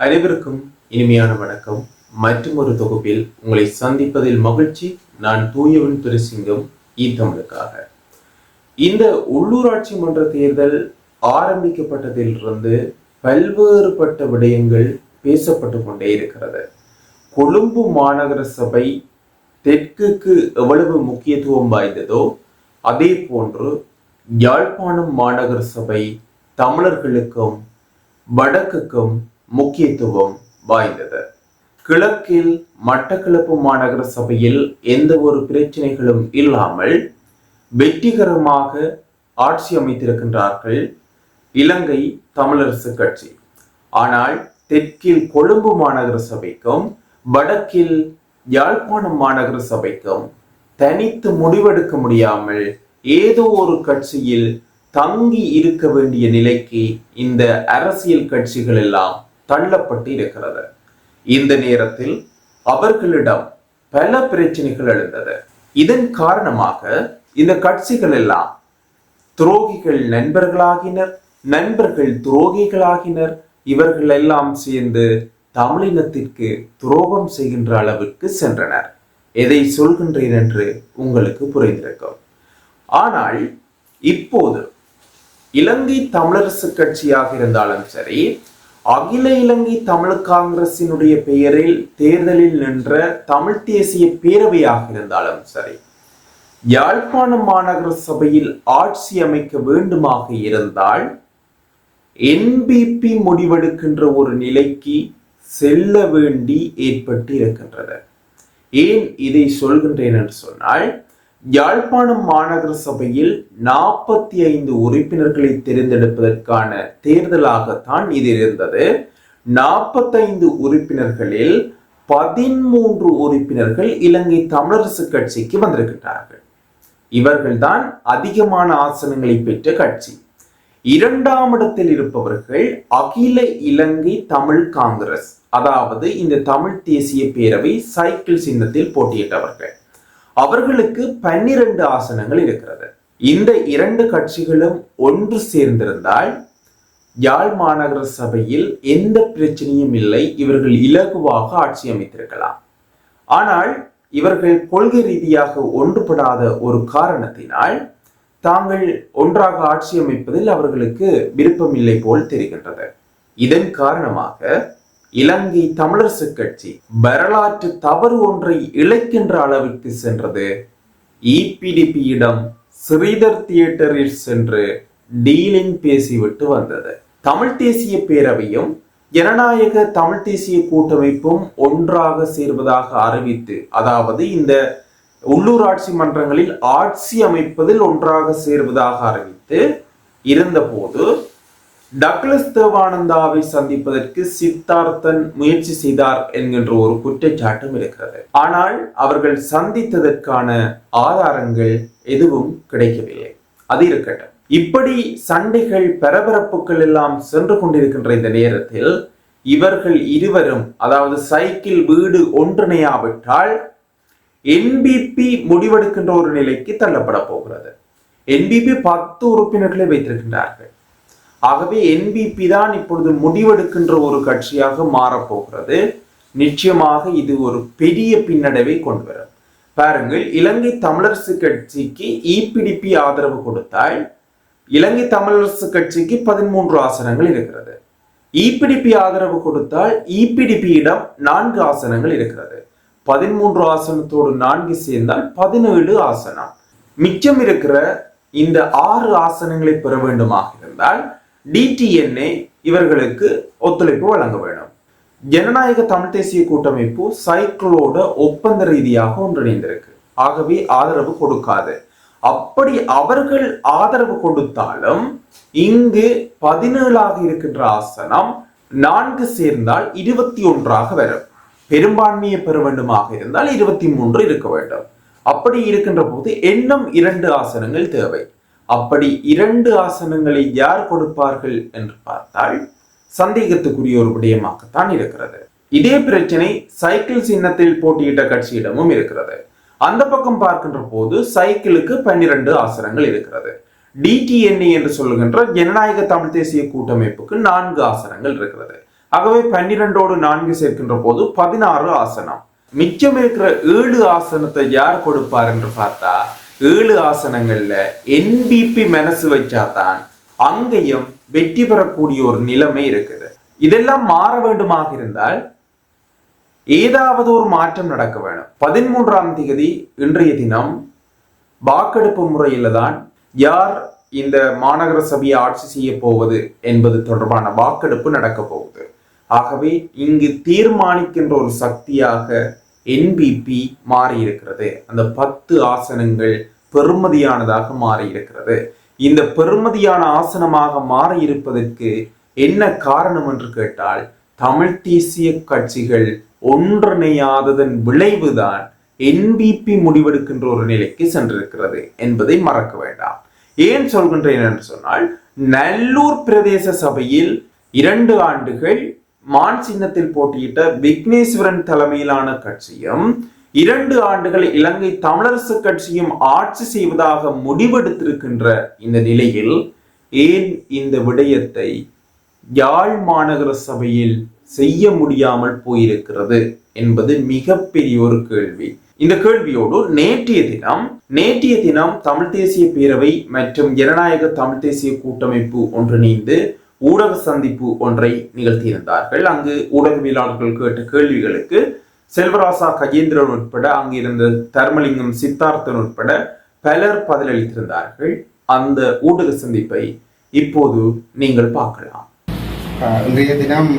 அனைவருக்கும் இனிமையான வணக்கம். மற்றும் ஒரு தொகுப்பில் உங்களை சந்திப்பதில் மகிழ்ச்சி. நான் தூயவன் துரைசிங்கம், தமிழுக்காக. இந்த உள்ளூராட்சி மன்ற தேர்தல் ஆரம்பிக்கப்பட்டதிலிருந்து பல்வேறுபட்ட விடயங்கள் பேசப்பட்டு கொண்டே இருக்கிறது. கொழும்பு மாநகர சபை தெற்குக்கு எவ்வளவு முக்கியத்துவம் வாய்ந்ததோ அதே போன்று யாழ்ப்பாணம் மாநகர சபை தமிழர்களுக்கும் வடக்குக்கும் முக்கியத்துவம் வாய்ந்தது. கிழக்கில் மட்டக்களப்பு மாநகர சபையில் எந்த ஒரு பிரச்சனைகளும் இல்லாமல் வெற்றிகரமாக ஆட்சி அமைத்திருக்கின்றார்கள் இலங்கை தமிழரசு கட்சி. ஆனால் தெற்கில் கொழும்பு மாநகர சபைக்கும் வடக்கில் யாழ்ப்பாணம் மாநகர சபைக்கும் தனித்து முடிவெடுக்க முடியாமல் ஏதோ ஒரு கட்சியில் தங்கி இருக்க வேண்டிய நிலைக்கு இந்த அரசியல் கட்சிகள் எல்லாம் தள்ளப்பட்டு இருக்கிறது. இந்த நேரத்தில் அவர்களிடம் பல பிரச்சனைகள் எழுந்தது. இதன் காரணமாக இந்த கட்சிகள் எல்லாம் துரோகிகள் நண்பர்களாகினர், நண்பர்கள் துரோகிகளாகினர். இவர்கள் எல்லாம் சேர்ந்து தமிழினத்திற்கு துரோகம் செய்கின்ற அளவிற்கு சென்றனர். எதை சொல்கின்றேன் என்று உங்களுக்கு புரிந்திருக்கும். ஆனால் இப்போது இலங்கை தமிழரசு கட்சியாக இருந்தாலும் சரி, அகில இலங்கை தமிழ் காங்கிரசினுடைய பெயரில் தேர்தலில் நின்ற தமிழ் தேசிய பேரவையாக இருந்தாலும் சரி, யாழ்ப்பாணம் மாநகர சபையில் ஆட்சி அமைக்க வேண்டுமாக இருந்தால் என்பிபி முடிவெடுக்கின்ற ஒரு நிலைக்கு செல்ல வேண்டி ஏற்பட்டு இருக்கின்றது. ஏன் இதை சொல்கின்றேன் என்று சொன்னால், யாழ்ப்பாணம் மாநகர சபையில் 45 உறுப்பினர்களை தேர்ந்தெடுப்பதற்கான தேர்தலாகத்தான் இது இருந்தது. 45 உறுப்பினர்களில் 13 உறுப்பினர்கள் இலங்கை தமிழரசு கட்சிக்கு வந்திருக்கிறார்கள். இவர்கள்தான் அதிகமான ஆசனங்களை பெற்ற கட்சி. இரண்டாம் இடத்தில் இருப்பவர்கள் அகில இலங்கை தமிழ் காங்கிரஸ், அதாவது இந்த தமிழ் தேசிய பேரவை சைக்கிள் சின்னத்தில் போட்டியிட்டவர்கள். அவர்களுக்கு 12 ஆசனங்கள் இருக்கிறது. இந்த இரண்டு கட்சிகளும் ஒன்று சேர்ந்திருந்தால் யாழ் மாநகர சபையில் எந்த பிரச்சனையும் இல்லை, இவர்கள் இலகுவாக ஆட்சி அமைத்திருக்கலாம். ஆனால் இவர்கள் கொள்கை ரீதியாக ஒன்றுபடாத ஒரு காரணத்தினால் தாங்கள் ஒன்றாக ஆட்சி அமைப்பதில் அவர்களுக்கு விருப்பமில்லை போல் தெரிகின்றது. இதன் காரணமாக இலங்கை தமிழரசு கட்சி வரலாற்று தவறு ஒன்றை இழைக்கின்ற அளவிற்கு சென்றது. இபிடிபியிடம் ஸ்ரீதர் தியேட்டரில் சென்று டீலிங் பேசிவிட்டு வந்தது. தமிழ் தேசிய பேரவையும் ஜனநாயக தமிழ் தேசிய கூட்டமைப்பும் ஒன்றாக சேர்வதாக அறிவித்து, அதாவது இந்த உள்ளூராட்சி மன்றங்களில் ஆட்சி அமைப்பதில் ஒன்றாக சேர்வதாக அறிவித்து இருந்தபோது டக்ளஸ் தேவானந்தாவை சந்திப்பதற்கு சித்தார்த்தன் முயற்சி செய்தார் என்கின்ற ஒரு குற்றச்சாட்டும் இருக்கிறது. ஆனால் அவர்கள் சந்தித்ததற்கான ஆதாரங்கள் எதுவும் கிடைக்கவில்லை. அது இருக்கட்டும். இப்படி சண்டைகள் பரபரப்புகள் எல்லாம் சென்று கொண்டிருக்கின்ற இந்த நேரத்தில் இவர்கள் இருவரும், அதாவது சைக்கிள் வீடு ஒன்றிணையாவிட்டால் என்பிபி முடிவெடுக்கின்ற ஒரு நிலைக்கு தள்ளப்பட போகிறது. என்பிபி 10 உறுப்பினர்களை வைத்திருக்கின்றார்கள். ஆகவே என்பிபி தான் இப்பொழுது முடிவெடுக்கின்ற ஒரு கட்சியாக மாறப்போகிறது. நிச்சயமாக இது ஒரு பெரிய பின்னடைவை கொண்டு வரும். பாருங்கள், இலங்கை தமிழரசு கட்சிக்கு இபிடிபி ஆதரவு கொடுத்தால் இலங்கை தமிழரசு கட்சிக்கு 13 ஆசனங்கள் இருக்கிறது. இபிடிபி ஆதரவு கொடுத்தால் இபிடிபியிடம் 4 ஆசனங்கள் இருக்கிறது. 13 ஆசனத்தோடு 4 சேர்ந்தால் 17 ஆசனம். மிச்சம் இருக்கிற இந்த 6 ஆசனங்களை பெற வேண்டுமாக இருந்தால் டிடிஎன்ஏ இவர்களுக்கு ஒத்துழைப்பு வழங்க வேண்டும். ஜனநாயக தமிழ் தேசிய கூட்டமைப்பு சைக்கிளோட ஒப்பந்த ரீதியாக ஒன்றிணைந்திருக்கு. ஆகவே ஆதரவு கொடுக்காது. அப்படி அவர்கள் ஆதரவு கொடுத்தாலும் இங்கு 17ஆக இருக்கின்ற ஆசனம் 4 சேர்ந்தால் 21ஆக வரும். பெரும்பான்மையை பெற வேண்டுமாக இருந்தால் 23 இருக்க வேண்டும். அப்படி இருக்கின்ற போது இன்னும் 2 ஆசனங்கள் தேவை. அப்படி 2 ஆசனங்களை யார் கொடுப்பார்கள் என்று பார்த்தால் சந்தேகத்துக்குரிய ஒரு விடயமாகத்தான் இருக்கிறது. இதே பிரச்சனை சைக்கிள் சின்னத்தில் போட்டியிட்ட கட்சியிடமும் இருக்கிறது. அந்த பக்கம் பார்க்கின்ற போது சைக்கிளுக்கு 12 ஆசனங்கள் இருக்கிறது. டிடிஎன்ஏ என்று சொல்லுகின்ற ஜனநாயக தமிழ் தேசிய கூட்டமைப்புக்கு 4 ஆசனங்கள் இருக்கிறது. ஆகவே 12ஓடு 4 சேர்க்கின்ற போது 16 ஆசனம். மிச்சம் இருக்கிற 7 ஆசனத்தை யார் கொடுப்பார் என்று பார்த்தா 7 ஆசனங்கள்ல என்பிபி மனசு வச்சாதான் அங்கேயும் வெற்றி பெறக்கூடிய ஒரு நிலைமை இருக்குது. இதெல்லாம் மாற வேண்டுமாக இருந்தால் ஏதாவது ஒரு மாற்றம் நடக்க வேணும். 13ஆம் தேதி இன்றைய தினம் வாக்கெடுப்பு முறையில தான் யார் இந்த மாநகர சபையை ஆட்சி செய்ய போவது என்பது தொடர்பான வாக்கெடுப்பு நடக்க போகுது. ஆகவே இங்கு தீர்மானிக்கின்ற ஒரு சக்தியாக என்பிபி மாறி இருக்கிறது. அந்த 10 ஆசனங்கள் பெறுமதியானதாக மாறி இருக்கிறது. இந்த பெறுமதியான ஆசனமாக மாறி இருப்பதற்கு என்ன காரணம் என்று கேட்டால் தமிழ் தேசிய கட்சிகள் ஒன்றிணையாததன் விளைவுதான் என்பிபி முடிவெடுக்கின்ற ஒரு நிலைக்கு சென்றிருக்கிறது என்பதை மறக்க வேண்டாம். ஏன் சொல்கின்றேன் என்று சொன்னால் நல்லூர் பிரதேச சபையில் 2 ஆண்டுகள் மான் சின்னத்தில் போட்டியிட்ட விக்னேஸ்வரன் தலைமையிலான கட்சியும் 2 ஆண்டுகள் இலங்கை தமிழரசு கட்சியும் ஆட்சி செய்வதாக முடிவெடுத்திருக்கின்ற இந்த நிலையில் ஏன் இந்த விடயத்தை யாழ் மாநகர சபையில் செய்ய முடியாமல் போயிருக்கிறது என்பது மிகப்பெரிய ஒரு கேள்வி. இந்த கேள்வியோடு நேற்றைய தினம் தமிழ் தேசிய பேரவை மற்றும் ஜனநாயக தமிழ் தேசிய கூட்டமைப்பு ஒன்றிணைந்து ஊடக சந்திப்பு ஒன்றை நிகழ்த்தியிருந்தார்கள். அங்கு ஊடகவியலாளர்கள் கேட்ட கேள்விகளுக்கு செல்வராசா கஜேந்திரன் உட்பட அங்கிருந்த தர்மலிங்கம் சித்தார்த்தன் உட்பட பலர் பதிலளித்திருந்தார்கள். அந்த ஊடக சந்திப்பை இப்போது நீங்கள் பார்க்கலாம். இன்றைய தினம்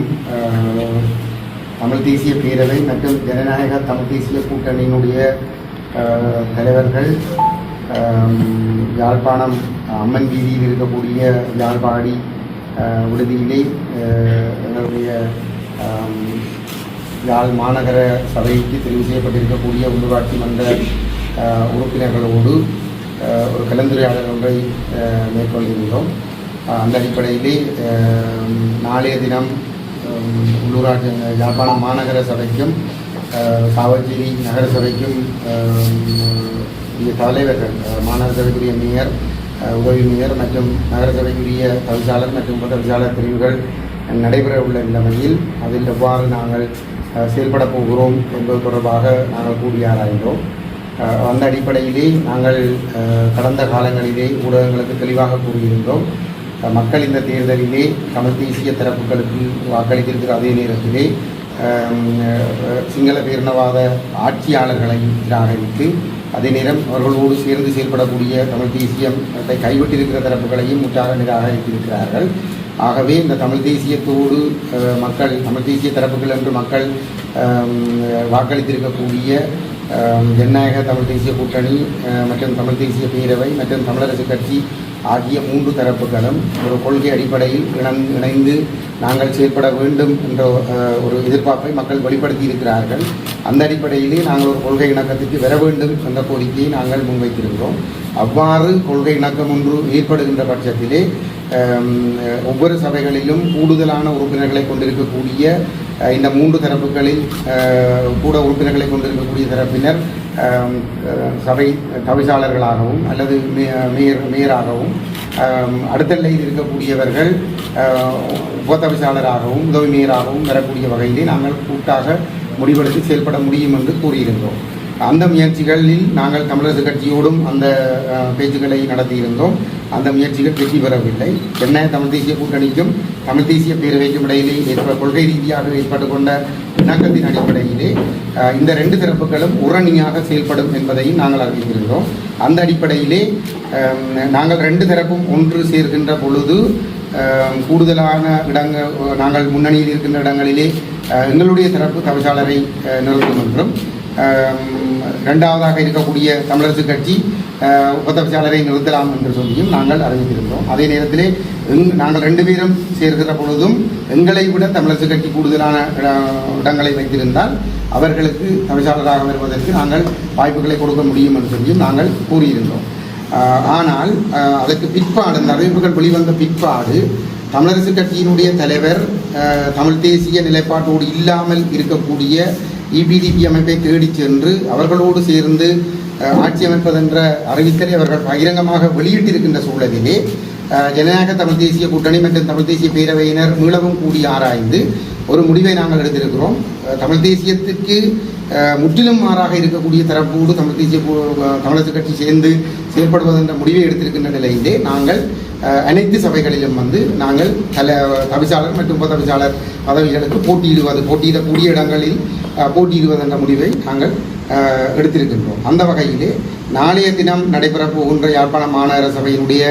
தமிழ் தேசிய பேரவை மற்றும் ஜனநாயக தமிழ் தேசிய கூட்டணியினுடைய தலைவர்கள் யாழ்ப்பாணம் அம்மன் வீதியில் இருக்கக்கூடிய யாழ்ப்பாடி விடுதியிலே எங்களுடைய யாழ் மாநகர சபைக்கு தெரிவு செய்யப்பட்டிருக்கக்கூடிய உள்ளூராட்சி மன்ற உறுப்பினர்களோடு ஒரு கலந்துரையாடல் ஒன்றை மேற்கொண்டிருந்தோம். அந்த அடிப்படையிலே நாளைய தினம் உள்ளூராட்சி யாழ்ப்பாணம் மாநகர சபைக்கும் காவல்துறை நகர சபைக்கும் தலைவர்கள் மாநகர சபைக்குரிய மேயர், உதவி மேயர் மற்றும் நகர சபைக்குரிய தவிசாளர் மற்றும் உபதவிசாளர் பிரிவுகள் நடைபெற உள்ள நிலைமையில் அதில் எவ்வாறு நாங்கள் செயல்பட போகிறோம் என்பது தொடர்பாக நாங்கள் கூடி ஆராய்ந்தோம். அந்த அடிப்படையிலே நாங்கள் கடந்த காலங்களிலே ஊடகங்களுக்கு தெளிவாக கூறியிருந்தோம். மக்கள் இந்த தேர்தலிலே தமிழ் தேசிய தரப்புகளுக்கு வாக்களித்திருக்கிற அதே நேரத்திலே சிங்கள பேரினவாத ஆட்சியாளர்களை நிராகரித்து அதே நேரம் அவர்களோடு சேர்ந்து செயல்படக்கூடிய தமிழ் தேசியத்தை கைவிட்டிருக்கிற தரப்புகளையும் முற்றாக நிராகரித்திருக்கிறார்கள். ஆகவே இந்த தமிழ் தேசியத்தோடு மக்கள் தமிழ் தேசிய தரப்புகள் என்று மக்கள் வாக்களித்திருக்கக்கூடிய ஜனநாயக தமிழ் தேசிய கூட்டணி மற்றும் தமிழ் தேசிய பேரவை மற்றும் தமிழரசு கட்சி ஆகிய 3 தரப்புகளும் ஒரு கொள்கை அடிப்படையில் இணைந்து நாங்கள் செயல்பட வேண்டும் என்ற ஒரு எதிர்பார்ப்பை மக்கள் வெளிப்படுத்தி இருக்கிறார்கள். அந்த அடிப்படையிலே நாங்கள் ஒரு கொள்கை இணக்கத்திற்கு வர வேண்டும் என்ற கோரிக்கையை நாங்கள் முன்வைத்திருக்கிறோம். அவ்வாறு கொள்கை இணக்கம் ஒன்று ஏற்படுகின்ற பட்சத்திலே ஒவ்வொரு சபைகளிலும் கூடுதலான உறுப்பினர்களை கொண்டிருக்கக்கூடிய இந்த 3 தரப்புகளில் கூட உறுப்பினர்களை கொண்டிருக்கக்கூடிய தரப்பினர் சபை தவிசாளர்களாகவும் அல்லது மேயராகவும் அடுத்த நிலையில் இருக்கக்கூடியவர்கள் உபதவிசாளராகவும் உதவி மேயராகவும் வரக்கூடிய வகையிலே நாங்கள் கூட்டாக முடிவெடுத்து செயல்பட முடியும் என்று கூறியிருந்தோம். அந்த முயற்சிகளில் நாங்கள் தமிழரசு கட்சியோடும் அந்த பேச்சுக்களை நடத்தியிருந்தோம். அந்த முயற்சிகள் வெற்றி பெறவில்லை. ஜனநாயக தமிழ் தேசிய கூட்டணிக்கும் தமிழ் தேசிய பேரவைக்கும் இடையிலே கொள்கை ரீதியாக ஏற்பட்டு கொண்ட இணக்கத்தின் அடிப்படையிலே இந்த 2 தரப்புகளும் உரணியாக செயல்படும் என்பதையும் நாங்கள் அறிவித்திருந்தோம். அந்த அடிப்படையிலே நாங்கள் 2 தரப்பும் ஒன்று சேர்க்கின்ற பொழுது கூடுதலான இடங்கள் நாங்கள் முன்னணியில் இருக்கின்ற இடங்களிலே எங்களுடைய தரப்பு தவிசாளரை நிறுத்தும் என்றும் இரண்டாவதாக இருக்கக்கூடிய தமிழரசு கட்சி உபதவிசாளரை நிறுத்தலாம் என்று சொல்லியும் நாங்கள் அறிவித்திருந்தோம். அதே நேரத்திலே நாங்கள் 2 பேரும் சேர்க்கிற பொழுதும் எங்களை விட தமிழரசு கட்சி கூடுதலான இடங்களை வைத்திருந்தால் அவர்களுக்கு தவிசாளராக வருவதற்கு நாங்கள் வாய்ப்புகளை கொடுக்க முடியும் என்று சொல்லியும் நாங்கள் கூறியிருந்தோம். ஆனால் அதற்கு பிற்பாடு அந்த அறிவிப்புகள் வெளிவந்த பிற்பாடு தமிழரசு கட்சியினுடைய தலைவர் தமிழ் தேசிய நிலைப்பாட்டோடு இல்லாமல் இருக்கக்கூடிய EPDP அமைப்பை தேடி சென்று அவர்களோடு சேர்ந்து ஆட்சி அமைப்பதென்ற அறிவித்தலை அவர்கள் பகிரங்கமாக வெளியிட்டிருக்கின்ற சூழலிலே ஜனநாயக தமிழ் தேசிய கூட்டணி மற்றும் தமிழ் தேசிய பேரவையினர் மீளவும் கூடி ஆராய்ந்து ஒரு முடிவை நாங்கள் எடுத்திருக்கிறோம். தமிழ் தேசியத்துக்கு முற்றிலும் மாறாக இருக்கக்கூடிய தரப்போடு தமிழரசுக் கட்சி சேர்ந்து செயல்படுவதென்ற முடிவை எடுத்திருக்கின்ற நிலையிலே நாங்கள் அனைத்து சபைகளிலும் நாங்கள் தவிசாளர் மற்றும் உபதவிசாளர் பதவிகளுக்கு போட்டியிடக்கூடிய இடங்களில் போட்டியிடுவதென்ற முடிவை நாங்கள் எடுத்திருக்கின்றோம். அந்த வகையிலே நாளைய தினம் நடைபெறப் போகின்ற யாழ்ப்பாண மாநகர சபையினுடைய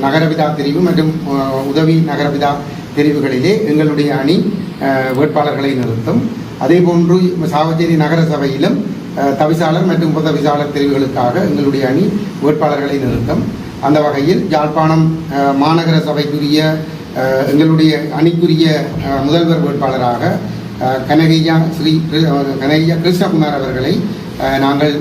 நகரவிதா தெரிவு மற்றும் உதவி நகரவிதா தெரிவுகளிலே எங்களுடைய அணி வேட்பாளர்களை நிறுத்தும். அதேபோன்று சாவச்சேரி நகர சபையிலும் தவிசாளர் மற்றும் உபதவிசாளர் தெரிவுகளுக்காக எங்களுடைய அணி வேட்பாளர்களை நிறுத்தும். அந்த வகையில் யாழ்ப்பாணம் மாநகர சபைக்குரிய எங்களுடைய அணிக்குரிய முதல்வர் வேட்பாளராக கனகையா கிருஷ்ணகுமார் அவர்களை நாங்கள்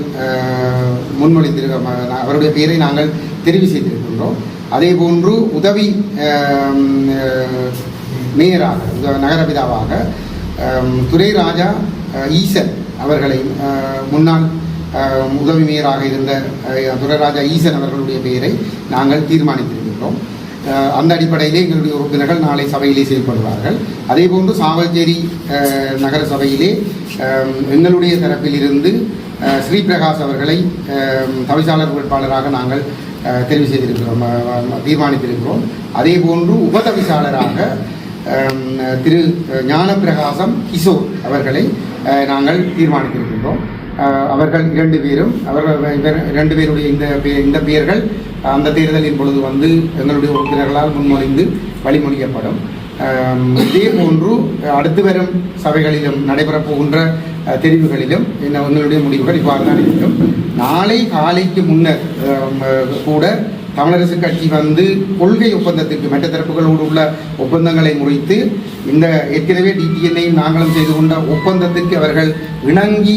அவருடைய பெயரை நாங்கள் தெரிவு செய்திருக்கின்றோம். அதேபோன்று உதவி மேயராக நகரபிதாவாக துரைராஜா ஈசன் அவர்களை முன்னாள் உதவி மேயராக இருந்த துரைராஜா ஈசன் அவர்களுடைய பெயரை நாங்கள் தீர்மானித்திருக்கின்றோம். அந்த அடிப்படையிலே எங்களுடைய உறுப்பினர்கள் நாளை சபையிலே செயல்படுவார்கள். அதேபோன்று சாவச்சேரி நகர சபையிலே எங்களுடைய தரப்பிலிருந்து ஸ்ரீபிரகாஷ் அவர்களை தவிசாளர் வேட்பாளராக நாங்கள் தெரிவு செய்திருக்கிறோம், தீர்மானித்திருக்கிறோம். அதேபோன்று உபதவிசாளராக திரு ஞானப்பிரகாசம் கிஷோர் அவர்களை நாங்கள் தீர்மானித்திருக்கின்றோம். அவர்கள் இரண்டு பேருடைய இந்த பெயர்கள் அந்த தேர்தலின் பொழுது எங்களுடைய உறுப்பினர்களால் முன்மொழிந்து வழிமொழியப்படும். இதே போன்று அடுத்து வரும் சபைகளிலும் நடைபெறப் போகின்ற தெரிவுகளிலும் எங்களுடைய முடிவுகள் இவ்வாறு தான் இருக்கும். நாளை காலைக்கு முன்னர் கூட தமிழரசுக் கட்சி கொள்கை ஒப்பந்தத்திற்கு மற்ற தரப்புகளோடு உள்ள ஒப்பந்தங்களை முறித்து இந்த ஏற்கனவே டிடிஎன்ஐயும் நாங்களும் செய்து கொண்ட ஒப்பந்தத்திற்கு அவர்கள் இணங்கி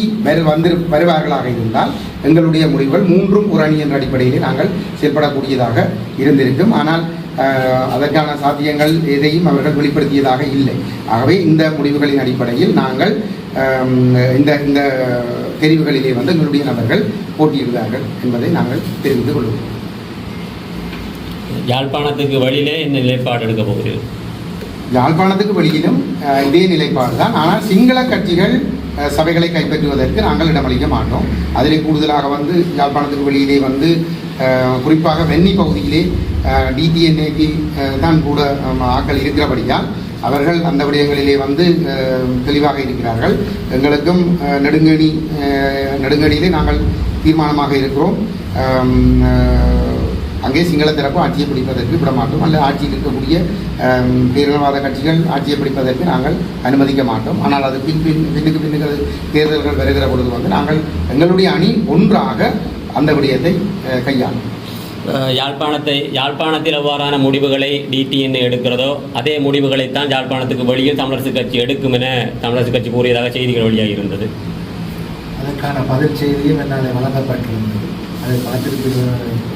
வருவார்களாக இருந்தால் எங்களுடைய முடிவுகள் மூன்றும் ஒரு அணி என்ற அடிப்படையிலே நாங்கள் செயல்படக்கூடியதாக இருந்திருக்கும். ஆனால் அதற்கான சாத்தியங்கள் எதையும் அவர்கள் வெளிப்படுத்தியதாக இல்லை. ஆகவே இந்த முடிவுகளின் அடிப்படையில் நாங்கள் இந்த தெரிவுகளிலே எங்களுடைய நபர்கள் போட்டியிடுவார்கள் என்பதை நாங்கள் தெரிவித்துக் கொள்வோம். யாழ்ப்பாணத்துக்கு வெளியிலே என்ன நிலைப்பாடு எடுக்க போகிறீர்கள்? யாழ்ப்பாணத்துக்கு வெளியிலும் இதே நிலைப்பாடு தான். ஆனால் சிங்கள கட்சிகள் சபைகளை கைப்பற்றுவதற்கு நாங்கள் இடமளிக்க மாட்டோம். அதிலே கூடுதலாக யாழ்ப்பாணத்துக்கு வெளியிலே குறிப்பாக வெண்ணி பகுதியிலே டிடிஎன்ஏக்கு தான் கூட ஆக்கள் இருக்கிறபடியால் அவர்கள் அந்த விடயங்களிலே தெளிவாக இருக்கிறார்கள். எங்களுக்கும் நெடுங்கணியிலே நாங்கள் தீர்மானமாக இருக்கிறோம். அங்கே சிங்கள தரப்பு ஆட்சியை பிடிப்பதற்கு விடமாட்டோம், அல்ல ஆட்சியில் இருக்கக்கூடிய பேரினவாத கட்சிகள் ஆட்சியை பிடிப்பதற்கு நாங்கள் அனுமதிக்க மாட்டோம். ஆனால் அது பின்னுக்கு தேர்தல்கள் வருகிற பொழுது நாங்கள் எங்களுடைய அணி ஒன்றாக அந்த விடயத்தை கையாளும். யாழ்ப்பாணத்தில் எவ்வாறான முடிவுகளை டிடிஎன் எடுக்கிறதோ அதே முடிவுகளைத்தான் யாழ்ப்பாணத்துக்கு வெளியில் தமிழரசுக் கட்சி எடுக்கும் என தமிழரசுக் கட்சி கூறியதாக செய்திகள் வெளியாக இருந்தது. அதற்கான பதில் செய்தியும் என்னால் வழங்கப்பட்டிருந்தது. அதை பார்த்துட்டு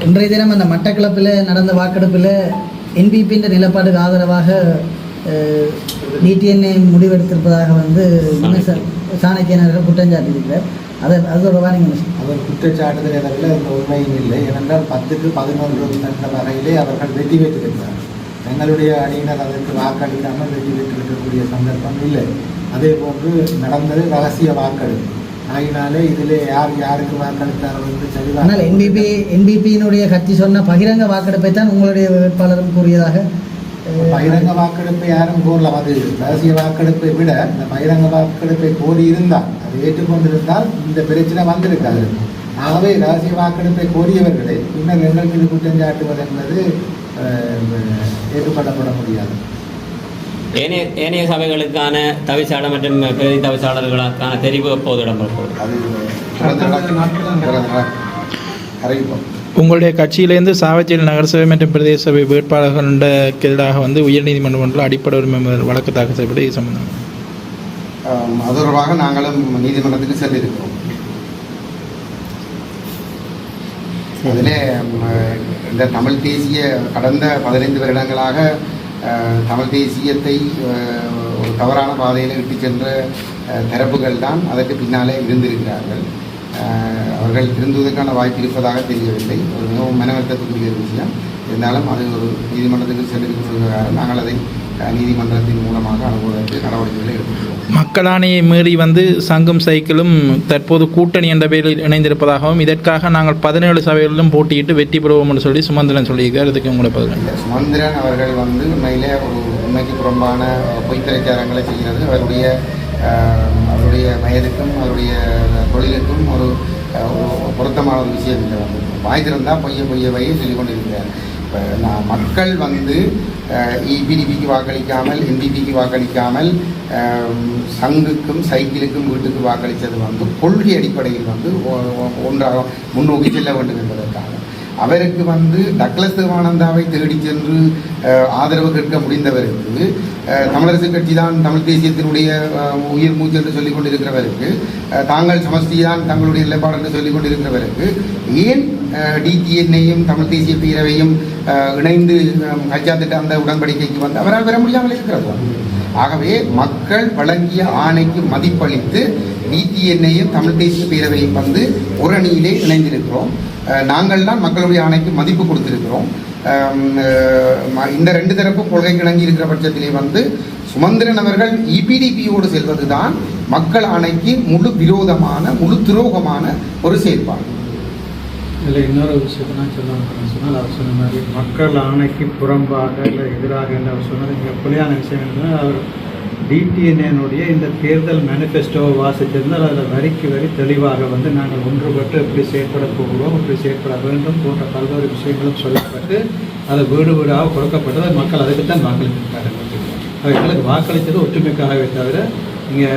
இன்றைய தினம் அந்த மட்டக்களப்பில் நடந்த வாக்கெடுப்பில் என்பிபின்ற நிலப்பாட்டுக்கு ஆதரவாக டிடிஎன்ஏ முடிவெடுத்திருப்பதாக சாணக்கியனர்கள் குற்றஞ்சாட்டியிருக்கிறார். அது தொடர்பாக நீங்கள் அவர் குற்றச்சாட்டுதல் அளவில் அந்த உண்மையும் இல்லை. ஏனென்றால் 10க்கு 11 என்ற வகையிலே அவர்கள் வெற்றி பெற்றிருக்கிறார். எங்களுடைய அணியினர் அதற்கு வாக்களிக்காமல் வெற்றி பெற்றிருக்கக்கூடிய சந்தர்ப்பம் இல்லை. அதே போன்று நடந்தது ரகசிய வாக்கெடுப்பு ஆகினாலே இதில் யாருக்கு வாக்களித்தார்கள் என்று தெளிவாக. ஆனால் என்பிபியினுடைய கட்சி சொன்ன பகிரங்க வாக்கெடுப்பை தான் உங்களுடைய வேட்பாளரும் கூறியதாக. பகிரங்க வாக்கெடுப்பை யாரும் கோரலாம். அது ரகசிய வாக்கெடுப்பை விட இந்த பகிரங்க வாக்கெடுப்பை கோரியிருந்தால் அதை ஏற்றுக்கொண்டிருந்தால் இந்த பிரச்சனை வந்திருக்காது. ஆகவே ரகசிய வாக்கெடுப்பை கோரியவர்களை பின்னர் எங்கள் மீது குற்றம் சாட்டுவது என்பது ஏற்றுக்கொள்ளப்பட முடியாது. ஏனைய சபைகளுக்கான தவிசாளர் மற்றும் பிரதி தவிசாளர்களுக்கான தெரிவு எப்போது இடம்பெறப்போகுது? உங்களுடைய கட்சியிலேருந்து சாவச்சேரி நகரசபை மற்றும் பிரதேச சபை வேட்பாளர்களுக்கு எதிராக உயர்நீதிமன்றம் அடிப்படை உரிமை வழக்கு தாக்கல் செய்யப்பட்டு இது சம்பந்தம் அது தொடர்பாக நாங்களும் நீதிமன்றத்துக்கு சென்றிருக்கிறோம். அதில் இந்த தமிழ் தேசிய கடந்த 15 வருடங்களாக தமிழ் தேசியத்தை ஒரு தவறான பாதையில் இட்டு சென்ற தரப்புகள் தான் அதற்கு பின்னாலே இருந்திருக்கிறார்கள். அவர்கள் திருந்துவதற்கான வாய்ப்பு இருப்பதாக தெரியவில்லை. ஒரு மிகவும் மனவருத்தத்துக்குரிய ஒரு விஷயம். இருந்தாலும் அது ஒரு நீதிமன்றத்துக்கு சென்றிருக்கிறதாக நாங்கள் அதை நீதிமன்றத்தின் மூலமாக அனுபவத்தை நடவடிக்கைகளை எடுத்துக்கிறோம். மக்களாணையை மீறி சங்கம் சைக்கிளும் தற்போது கூட்டணி என்ற பெயரில் இணைந்திருப்பதாகவும் இதற்காக நாங்கள் 17 சபைகளிலும் போட்டியிட்டு வெற்றி பெறுவோம் என்று சொல்லி சுமந்திரன் சொல்லியிருக்கார். இதுக்கு உங்களை பதில்? சுமந்திரன் அவர்கள் உண்மையிலே ஒரு உண்மைக்கு புறம்பான பொய்ப்பிரச்சாரங்களை செய்கிறது. அவருடைய வயதுக்கும் அவருடைய தொழிலுக்கும் ஒரு பொருத்தமான ஒரு விஷயம் இல்லை. வாய் திறந்தால் பொய்யை சொல்லிக் கொண்டிருக்கிறார். இப்போ மக்கள் இபிடிபிக்கு வாக்களிக்காமல் என்பிபிக்கு வாக்களிக்காமல் சங்குக்கும் சைக்கிளுக்கும் வீட்டுக்கு வாக்களித்தது கொள்கை அடிப்படையில் ஒன்றாக முன்னோக்கி செல்ல வேண்டும் என்பதற்காக. அவருக்கு டக்ளஸ் தேவானந்தாவை தேடி சென்று ஆதரவு கேட்க முடிந்தவருக்கு, தமிழரசு கட்சி தான் தமிழ் தேசியத்தினுடைய உயிர் மூச்சு என்று சொல்லிக் கொண்டிருக்கிறவருக்கு, தாங்கள் சமஷ்டி தான் தங்களுடைய நிலைப்பாடு என்று சொல்லிக் கொண்டிருக்கிறவருக்கு ஏன் டிடிஎன்னையும் தமிழ் தேசிய பேரவையும் இணைந்து கட்சா திட்ட அந்த உடன்படிக்கைக்கு அவரால் பெற முடியாமல் இருக்கிறது. ஆகவே மக்கள் வழங்கிய ஆணைக்கு மதிப்பளித்து டிடிஎன்னையும் தமிழ் தேசிய பேரவையும் ஒரு அணியிலே இணைந்திருக்கிறோம். நாங்கள் தான் மக்களுடைய ஆணைக்கு மதிப்பு கொடுத்திருக்கிறோம். இந்த 2 தரப்பும் கொள்கை கிணங்கி இருக்கிற பட்சத்திலே சுமந்திரன் அவர்கள் இபிடிபியோடு செல்வது தான் மக்கள் ஆணைக்கு முழு விரோதமான முழு துரோகமான ஒரு செயற்பாடு. இதில் இன்னொரு விஷயத்தை நான் சொன்னால் அவர் சொன்ன மாதிரி மக்கள் ஆணைக்கு புறம்பாக இல்லை எதிராக என்று அவர் சொன்னது மிக புலியான விஷயம் என்றால், அவர் டிடிஎன்ஏனுடைய இந்த தேர்தல் மேனிஃபெஸ்டோவை வாசித்திருந்தால் அதில் வரிக்கு வரி தெளிவாக நாங்கள் ஒன்றுபட்டு எப்படி செயற்பட போகிறோம், எப்படி செயற்பட வேண்டும் போன்ற பல்வேறு விஷயங்களும் சொல்லப்பட்டு அதை வீடு வீடாக கொடுக்கப்பட்டது. மக்கள் அதுக்குத்தான் வாக்களித்திருக்கார்கள். எங்களுக்கு வாக்களித்தது ஒற்றுமைக்காகவே தவிர இங்கே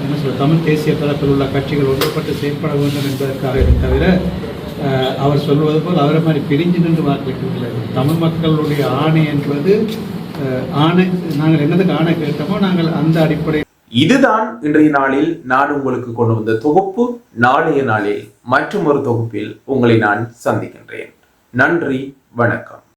என்ன சொல்ல தமிழ் தேசிய தரப்பில் உள்ள கட்சிகள் ஒன்றுபட்டு செயற்பட வேண்டும் என்பதற்காக தவிர அவர் சொல்வது போல் அவரை மாதிரி பிரிஞ்சு நின்று வாக்களிக்கவில்லை. தமிழ் மக்களுடைய ஆணை என்பது ஆணை, நாங்கள் என்னதுக்கு ஆணை கேட்டோமோ நாங்கள் அந்த அடிப்படையில். இதுதான் இன்றைய நாளில் நான் உங்களுக்கு கொண்டு வந்த தொகுப்பு. நாளைய நாளில் மற்றும் ஒரு தொகுப்பில் உங்களை நான் சந்திக்கின்றேன். நன்றி, வணக்கம்.